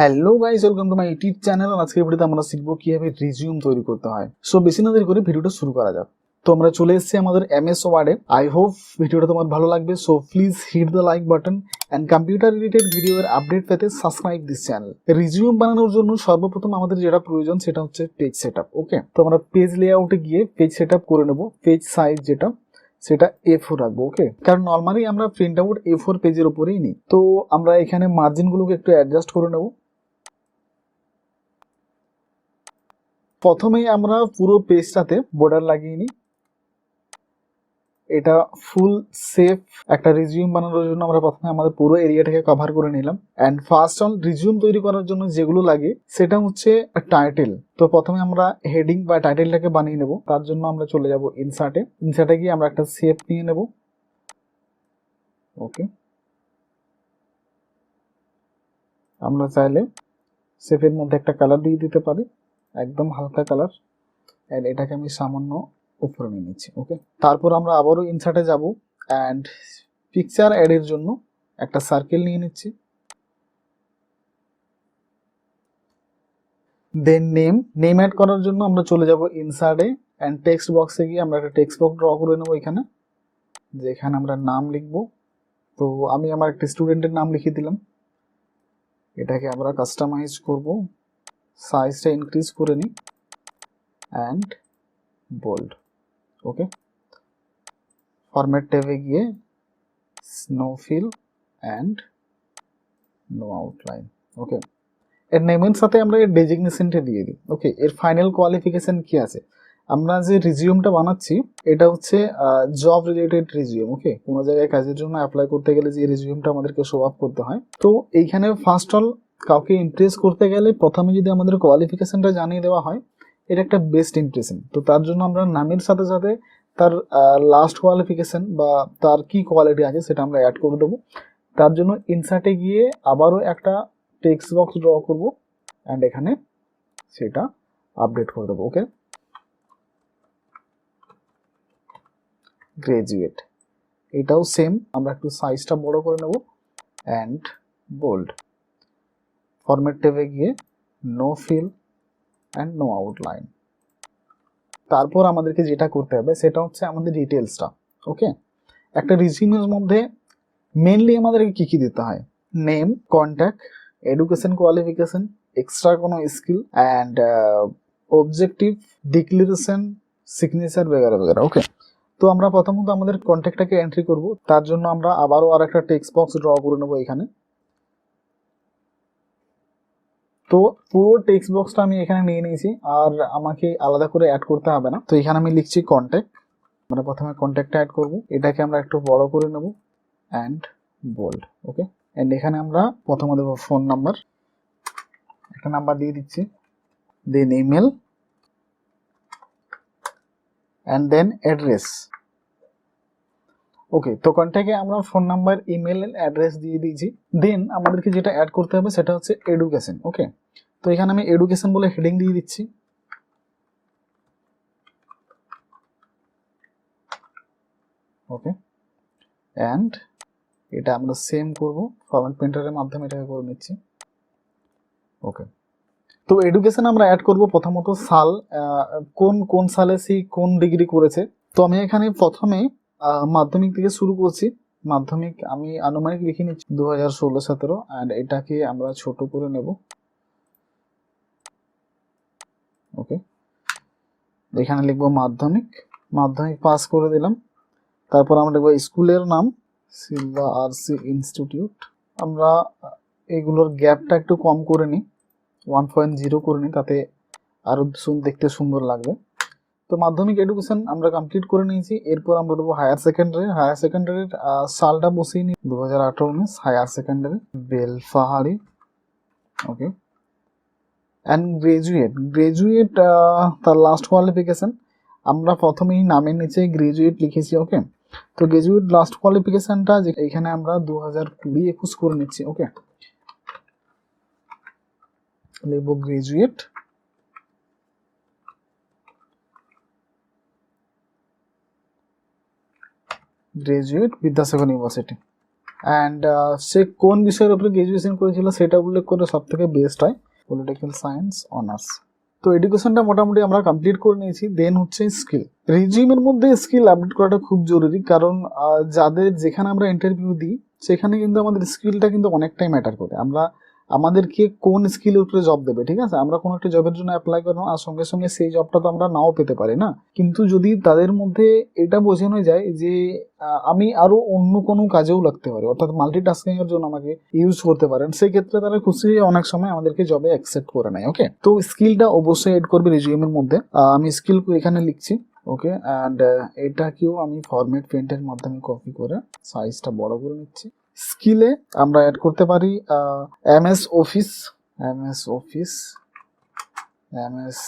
Hello guys, welcome to my YouTube channel. আজকের ভিডিওতে আমরা শিখবো কিভাবে রিজিউম তৈরি করতে হয়। সো বেশি না দেরি করে ভিডিওটা শুরু করা যাক। তো আমরা চলে এসেছি আমাদের এমএস ওয়ার্ডে। আই হোপ ভিডিওটা তোমার ভালো লাগবে। So please hit the like button and computer related ভিডিওর আপডেট পেতে সাবস্ক্রাইব দিস চ্যানেল। রিজিউম বানানোর জন্য সর্বপ্রথম আমাদের যেটা প্রয়োজন সেটা হচ্ছে পেজ সেটআপ। ওকে, তো আমরা পেজ লেআউটে গিয়ে পেজ সেটআপ করে নেব। পেজ সাইজ যেটা সেটা A4 রাখবো। ওকে, কারণ নর্মালি আমরা প্রিন্ট আউট A4 পেজের উপরেই নিই। তো আমরা এখানে মার্জিনগুলোকে একটু অ্যাডজাস্ট করে নেব। প্রথমেই আমরা পুরো পেজটাতে বর্ডার লাগিয়ে নিই। এটা ফুল সেফ একটা রিজিউম বানানোর জন্য আমরা প্রথমে আমাদের পুরো এরিয়াটাকে কভার করে নিলাম। অ্যান্ড ফার্স্ট অন রিজিউম তৈরি করার জন্য যেগুলো লাগে সেটা হচ্ছে টাইটেল। তো প্রথমে আমরা হেডিং বা টাইটেলটাকে বানিয়ে নেব। তার জন্য আমরা চলে যাব ইনসার্টে গিয়ে আমরা একটা শেপ নিয়ে নেব। ওকে, আমরা চাইলে শেপের মধ্যে একটা কালার দিয়ে দিতে পারি, একদম হালকা কালার। এন্ড এটাকে আমি সামান্য উপরে নিয়ে নিচ্ছি। ওকে, তারপর আমরা আবারও ইনসার্টে যাব অ্যান্ড পিকচার অ্যাডের জন্য একটা সার্কেল নিয়ে নিচ্ছি। দেন নেম অ্যাড করার জন্য আমরা চলে যাব ইনসার্টে অ্যান্ড টেক্সট বক্সে গিয়ে আমরা একটা টেক্সট বক্স ড্র করে নেব এখানে, যেখানে আমরা নাম লিখব। তো আমি আমার একটা স্টুডেন্টের নাম লিখে দিলাম। এটাকে আমরা কাস্টমাইজ করব, সাইজটা ইনক্রিজ করে নিই অ্যান্ড বোল্ড। ওকে, ফরম্যাট ট্যাবে গিয়ে no fill and no outline. Okay, এর নেমের সাথে আমরা এর ডেজিগনেশনটা দিয়ে দিই। ওকে, এর ফাইনাল কোয়ালিফিকেশন কি আছে? আমরা যে রিজিউমটা বানাচ্ছি এটা হচ্ছে জব রিলেটেড রিজিউম। ওকে, কোনো জায়গায় কাজের জন্য অ্যাপ্লাই করতে গেলে যে রিজিউমটা আমাদেরকে শো আপ করতে হয়, তো এইখানে ফার্স্ট অল কাউকে ইমপ্রেস করতে গেলে প্রথমে যদি আমাদের কোয়ালিফিকেশনটা জানিয়ে দেওয়া হয়, এটা একটা বেস্ট ইমপ্রেশন। তো তার জন্য আমরা নামের সাথে সাথে তার লাস্ট কোয়ালিফিকেশন বা তার কি কোয়ালিটি আছে সেটা আমরা অ্যাড করে দেবো। তার জন্য ইনসার্টে গিয়ে আবারও একটা টেক্সট বক্স ড্র করব অ্যান্ড এখানে সেটা আপডেট করে দেবো। ওকে, গ্রাজুয়েট, এটাও সেম, আমরা একটু সাইজটা বড় করে নেব অ্যান্ড বোল্ড। ফরম্যাট ট্যাবে গিয়ে no fill and no outline. তারপর আমাদেরকে যেটা করতে হবে সেটা হচ্ছে আমাদের ডিটেলসটা। ওকে, একটা রিজিউমের মধ্যে মেনলি আমাদেরকে কি কি দিতে হয়? Name, contact, education qualification, extra কোনো skill and objective, declaration, signature বেগারা বেগারা। ওকে, তো আমরা প্রথমত আমাদের কন্ট্যাক্টটাকে এন্ট্রি করব। তার জন্য আমরা আবারও আর একটা টেক্সট বক্স ড্র করে নেব এখানে। তো পুরো টেক্সট বক্সটা আমি এখানে নিয়ে নিয়েছি, আর আমাকে আলাদা করে অ্যাড করতে হবে না। তো এখানে আমি লিখছি কন্ট্যাক্ট। আমরা প্রথমে কন্ট্যাক্টটা অ্যাড করব, এটাকে আমরা একটু বড় করে নেব অ্যান্ড বোল্ড। ওকে, অ্যান্ড এখানে আমরা প্রথমে দেবো ফোন নাম্বার, একটা নাম্বার দিয়ে দিচ্ছি, দেন ইমেল অ্যান্ড দেন অ্যাড্রেস। ওকে, তো কন্ট্যাক্টে আমরা ফোন নাম্বার, ইমেল, অ্যাড্রেস দিয়ে দিয়েছি। দেন আমাদেরকে যেটা অ্যাড করতে হবে সেটা হচ্ছে এডুকেশন। ওকে, তো এখানে আমি এডুকেশন বলে হেডিং দিয়ে দিচ্ছি। ওকে, অ্যান্ড এটা আমরা সেম করব, ফরম্যাট প্রিন্টারের মাধ্যমে এটাকে করে নিচ্ছি। ওকে, তো এডুকেশন আমরা অ্যাড করব প্রথমত সাল, কোন কোন সালে সে কোন ডিগ্রি করেছে। তো আমি এখানে প্রথমে মাধ্যমিক থেকে শুরু করছি। মাধ্যমিক আমি আনুমানিক লিখে নিচ্ছি 2016-17, অ্যান্ড এটাকে আমরা ছোট করে নেব। ওকে, এখানে লিখবো মাধ্যমিক, মাধ্যমিক পাস করে দিলাম। তারপর আমরা লিখবো স্কুলের নাম সিলভা আরসি ইনস্টিটিউট। আমরা এগুলোর গ্যাপটা একটু কম করে নিই, 1.0 করে নিই, তাতে আরো দেখতে সুন্দর লাগবে। তো মাধ্যমিক এডুকেশন আমরা কমপ্লিট করে নিয়েছি। এরপর আমরা দেবো হায়ার সেকেন্ডারির সালটা বসিয়ে নিই 2018-19 higher secondary Belpahari. Okay, and graduate তার লাস্ট কোয়ালিফিকেশন আমরা প্রথমেই নামের নিচে গ্রাজুয়েট লিখেছি। ওকে, তো গ্রাজুয়েট লাস্ট কোয়ালিফিকেশনটা এখানে আমরা 2020-21 করে নিচ্ছি। ওকে, লিখবো গ্রাজুয়েট বিদ্যাসাগর ইউনিভার্সিটি। অ্যান্ড সে কোন বিষয়ের উপরে গ্র্যাজুয়েশন করেছিল সেটা উল্লেখ করে সব থেকে বেস্ট হয় পলিটিক্যাল সায়েন্স অনার্স। তো এডুকেশনটা মোটামুটি আমরা কমপ্লিট করে নিয়েছি। দেন হচ্ছে স্কিল। রিজিউমের মধ্যে স্কিল আপডেট করাটা খুব জরুরি, কারণ যাদের যেখানে আমরা ইন্টারভিউ দিই সেখানে কিন্তু আমাদের স্কিলটা কিন্তু অনেকটাই ম্যাটার করে। আমাদেরকে কোন স্কিলের উপরে জব দেবে, ঠিক আছে, আমরা কোনো একটা জবের জন্য অ্যাপ্লাই করবো আর সঙ্গে সঙ্গে সেই জবটা তো আমরা নাও পেতে পারি না। কিন্তু যদি তাদের মধ্যে এটা বোঝানো যায় যে আমি আরো অন্য কোনো কাজেও লাগতে পারি, অর্থাৎ মাল্টিটাস্কিং এর জন্য আমাকে ইউজ করতে পারেন, সেই ক্ষেত্রে তারা খুশি হয়ে অনেক সময় আমাদেরকে জবে অ্যাকসেপ্ট করে নেয়। ওকে, তো স্কিলটা অবশ্যই এড করবে রিজিউমের মধ্যে। আমি স্কিল এখানে লিখছি। ওকে, অ্যান্ড এটাকেও আমি ফরম্যাট পেন্টের মাধ্যমে কপি করে সাইজটা বড় করে নিচ্ছি। স্কিলে আমরা অ্যাড করতে পারি MS Office, MS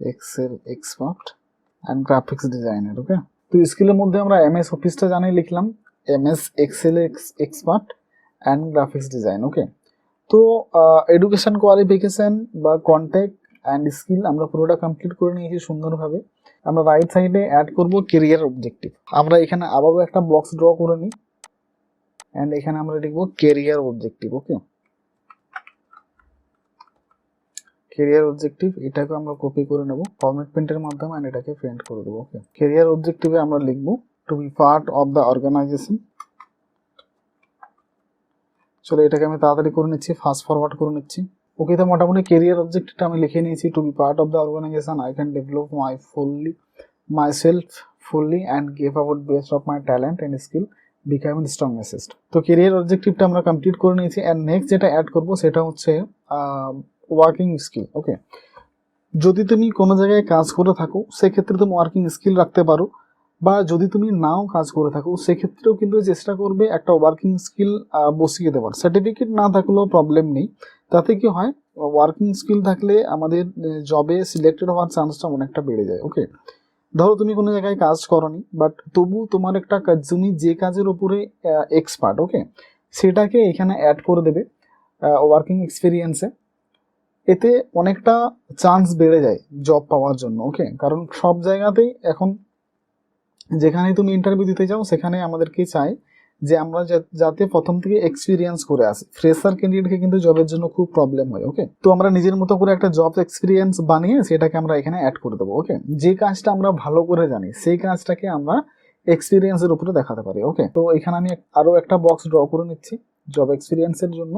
Excel expert and graphics designer. Okay, তো স্কিলের মধ্যে আমরা এমএস অফিসটা জানি লিখলাম, MS Excel expert and graphics design. Okay, তো এডুকেশন কোয়ালিফিকেশন বা কন্ট্যাক্ট অ্যান্ড স্কিল আমরা পুরোটা কমপ্লিট করে নিয়েছি সুন্দরভাবে। আমরা রাইট সাইডে অ্যাড করব কেরিয়ার অবজেক্টিভ। আমরা এখানে আবারও একটা বক্স ড্র করে নিই অ্যান্ড এখানে আমরা লিখবো কেরিয়ার অবজেক্টিভ। ওকে, কেরিয়ার অবজেক্টিভ এটাকে আমরা কপি করে নেব ফরম্যাট প্রিন্টের মাধ্যমে অ্যান্ড এটাকে প্রিন্ট করে দেবো। ওকে, কেরিয়ার অবজেক্টিভে আমরা লিখবো to be part of the organisation. চলো এটাকে আমি তাড়াতাড়ি করে নিচ্ছি, ফাস্ট ফরওয়ার্ড করে নিচ্ছি। ওকে, তো মোটামুটি কেরিয়ার অবজেক্টিভটা আমি লিখে নিয়েছি। To be part of the organisation I can develop myself fully and give out best of my talent and skill becoming strong assist. তো কেরিয়ার অবজেক্টিভটা আমরা কমপ্লিট করে নিয়েছি অ্যান্ড নেক্সট যেটা অ্যাড করবো সেটা হচ্ছে ওয়ার্কিং স্কিল। ওকে, যদি তুমি কোনো জায়গায় কাজ করে থাকো সেক্ষেত্রে তুমি ওয়ার্কিং স্কিল রাখতে পারো, বা যদি তুমি নাও কাজ করে থাকো সেক্ষেত্রেও কিন্তু চেষ্টা করবে একটা ওয়ার্কিং স্কিল বসিয়ে দেওয়ার। সার্টিফিকেট না থাকলেও প্রবলেম নেই, তাতে কি হয় ওয়ার্কিং স্কিল থাকলে আমাদের জবে সিলেক্টেড হওয়ার চান্সটা অনেকটা বেড়ে যায়। ওকে, ধরো তুমি কোনো জায়গায় কাজ করনি বাট তবু তোমার একটা কাজ, তুমি যে কাজের উপরে এক্সপার্ট, ওকে, সেটাকে এখানে অ্যাড করে দেবে ওয়ার্কিং এক্সপিরিয়েন্সে। এতে অনেকটা চান্স বেড়ে যায় জব পাওয়ার জন্য। ওকে, কারণ সব জায়গাতেই এখন যেখানে তুমি ইন্টারভিউ দিতে যাও সেখানে আমাদেরকে চাই যে আমরা যাতে প্রথম থেকে এক্সপিরিয়েন্স করে আসি। ফ্রেশার ক্যান্ডিডেটকে কিন্তু জবের জন্য খুব প্রবলেম হয়। ওকে, তো আমরা নিজের মতো করে একটা জব এক্সপিরিয়েন্স বানিয়ে সেটাকে আমরা এখানে অ্যাড করে দেবো। ওকে, যে কাজটা আমরা ভালো করে জানি সেই কাজটাকে আমরা এক্সপিরিয়েন্সের উপরে দেখাতে পারি। ওকে, তো এখানে আমি আরো একটা বক্স ড্র করে নিচ্ছি জব এক্সপিরিয়েন্সের জন্য।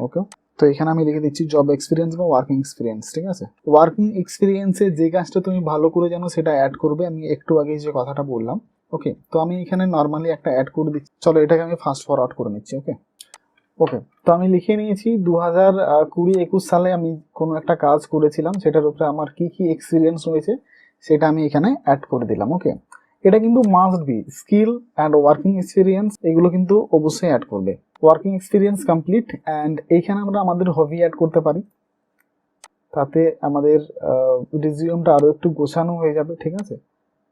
ওকে, তো এখানে আমি লিখে দিচ্ছি জব এক্সপিরিয়েন্স বা ওয়ার্কিং এক্সপিরিয়েন্স। ঠিক আছে, ওয়ার্কিং এক্সপিরিয়েন্সে যে কাজটা তুমি ভালো করে জানো সেটা অ্যাড করবে, আমি একটু আগে যে কথাটা বললাম। ওকে, তো আমি এখানে নর্মালি একটা অ্যাড করে দিচ্ছি। চলো এটাকে আমি ফাস্ট ফরওয়ার্ড করে নিচ্ছি। ওকে, তো আমি লিখে নিয়েছি 2020-21 সালে আমি কোনো একটা কাজ করেছিলাম, সেটার উপরে আমার কি কি এক্সপিরিয়েন্স রয়েছে সেটা আমি এখানে অ্যাড করে দিলাম। ওকে, এটা কিন্তু must be skill and working experience, এগুলো কিন্তু অবশ্যই অ্যাড করবে। ওয়ার্কিং এক্সপিরিয়েন্স কমপ্লিট অ্যান্ড এইখানে আমরা আমাদের হবি অ্যাড করতে পারি, তাতে আমাদের রিজিউমটা আরও একটু গোছানো হয়ে যাবে। ঠিক আছে,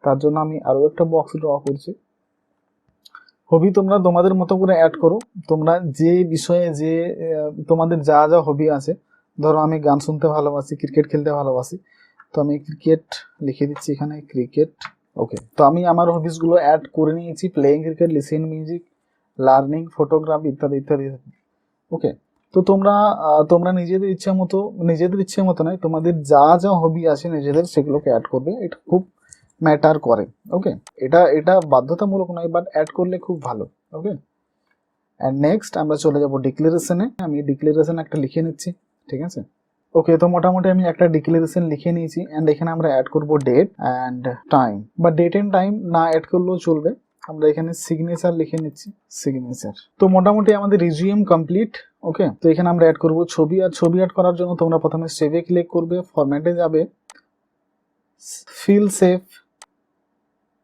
তার জন্য আমি আরও একটা বক্স ড্র করছি। হবি তোমরা তোমাদের মতো করে অ্যাড করো, তোমরা যে বিষয়ে যে তোমাদের যা যা হবি আছে। ধরো আমি গান শুনতে ভালোবাসি, ক্রিকেট খেলতে ভালোবাসি, তো আমি ক্রিকেট লিখে দিচ্ছি এখানে ক্রিকেট। ওকে, তো আমি আমার হবিসগুলো অ্যাড করে নিয়েছি, playing cricket, listen music, learning, photography ইত্যাদি ইত্যাদি। ওকে, তো তোমরা নিজেদের ইচ্ছে মতো নয়, তোমাদের যা যা হবি আছে নিজেদের সেগুলোকে অ্যাড করবে, এটা খুব ম্যাটার করে। ওকে, এটা বাধ্যতামূলক নয় বাট অ্যাড করলে খুব ভালো। ওকে, অ্যান্ড নেক্সট আমরা চলে যাব ডিক্লারেশনে। আমি ডিক্লারেশন একটা লিখে নিচ্ছি। ঠিক আছে, ওকে, তো মোটামুটি আমি একটা ডিক্লারেশন লিখে নিয়েছি অ্যান্ড এখানে আমরা অ্যাড করব ডেট অ্যান্ড টাইম, বা ডেট অ্যান্ড টাইম না অ্যাড করলেও চলবে। আমরা এখানে সিগনেচার লিখে নিচ্ছি, সিগনেচার। তো মোটামুটি আমাদের রিজিউম কমপ্লিট। ওকে, তো এখানে আমরা অ্যাড করব ছবি, আর ছবি অ্যাড করার জন্য তোমরা প্রথমে সেভে ক্লিক করবে, ফরম্যাটে যাবে, ফিল সেভ,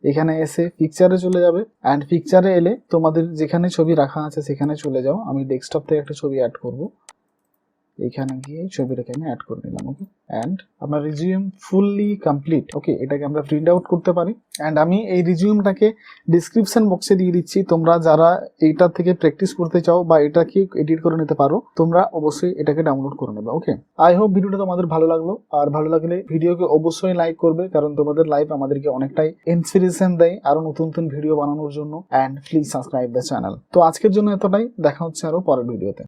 এখানে এসে পিকচারে চলে যাবে অ্যান্ড পিকচারে এলে তোমাদের যেখানে ছবি রাখা আছে সেখানে চলে যাও। আমি ডেস্কটপ থেকে একটা ছবি অ্যাড করব, এখানে গিয়ে ছবিটাকে আমি অ্যাড করে নিলাম। ওকে, অ্যান্ড আমার রিজিউম ফুললি কমপ্লিট। ওকে, এটাকে আমরা প্রিন্ট আউট করতে পারি। অ্যান্ড আমি এই রিজিউমটাকে ডিসক্রিপশন বক্সে দিয়ে দিচ্ছি, তোমরা যারা এইটা থেকে প্র্যাকটিস করতে চাও বা এটাকে এডিট করে নিতে পারো, তোমরা অবশ্যই এটাকে ডাউনলোড করে নেবে। ওকে, আই হোপ ভিডিওটা তোমাদের ভালো লাগলো, আর ভালো লাগলে ভিডিওকে অবশ্যই লাইক করবে, কারণ তোমাদের লাইক আমাদেরকে অনেকটাই ইন্সপিরেশন দেয় আরো নতুন নতুন ভিডিও বানানোর জন্য। And please subscribe the channel. তো আজকের জন্য এতটাই, দেখা হচ্ছে আরো পরের ভিডিওতে।